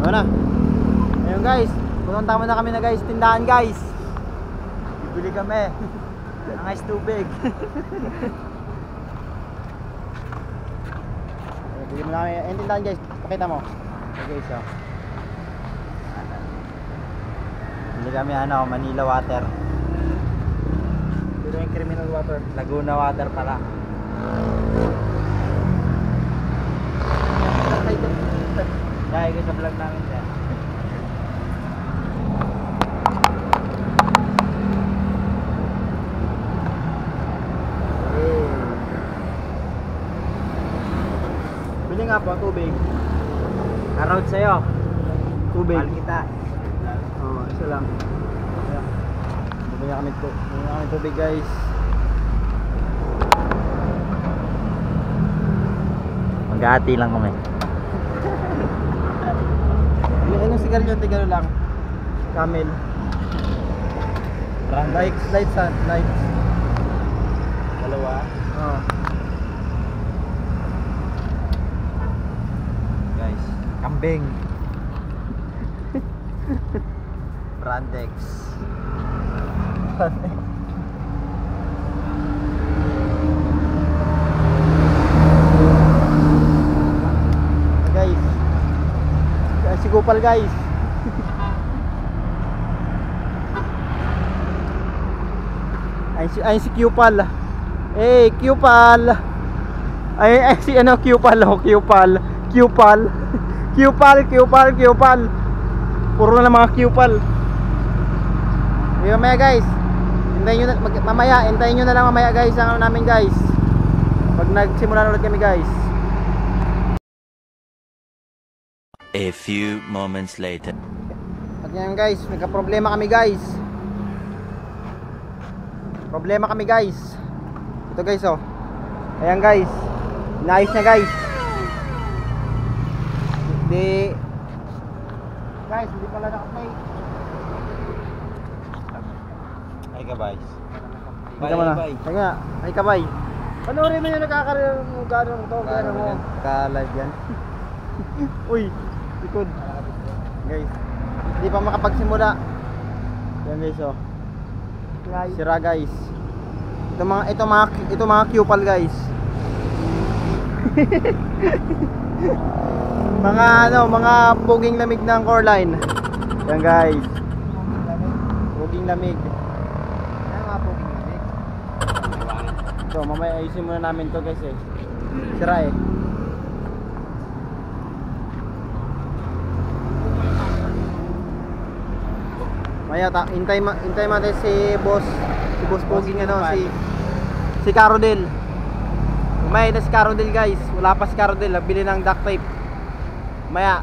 Ano na? Ayun guys, pumunta muna kami na guys, tindahan guys. Bibili kami ng ice tubig. Bibili muna kami, ayun tindahan guys, pakita mo. Okay guys, oh. Bibili kami ano, Manila water. Pero yung criminal water, Laguna water pala. Dahil ko sa vlog namin siya. Bili nga po, tubig. Around sa'yo. Tubig. Mahal kita. Oo, isa lang. Bili kami tubig guys. Mag-aati lang kami. Anong sigarilyo? Tigalo lang. Camel. Lights. Dalawa. Oo. Guys, kambing. Brandex. Guys, si Gopal guys. Ay si Qpal. Qpal. Ay si ano Qpal, oh, Qpal. Puro na mga Qpal. Mamaya guys. Hintayin nyo na lang mamaya guys ang ano namin guys. Pag nagsimula na ulit kami guys. A few moments later. At yan guys, nagka-problema kami guys. Ito guys oh. Ayan guys. Inaayos na guys. Guys, hindi pala naka-play. Ay ka guys. Bye. Teka, ay ka bye. Panoorin mo yung gano'n to, gano'n mo. Ka-live yan. Uy, likod. Guys, hindi pa makapagsimula. Yan guys oh. Sira guys. Ito mga Qpal guys. mga puging lamig ng core line. Yan guys. Puging lamig. So mamaya ayusin muna namin to guys eh. Sira eh. Maya hintay natin si boss Poging ano, si Carodel. May na si Carodel guys. Wala pa si Carodel, nabili ng duct tape. Maya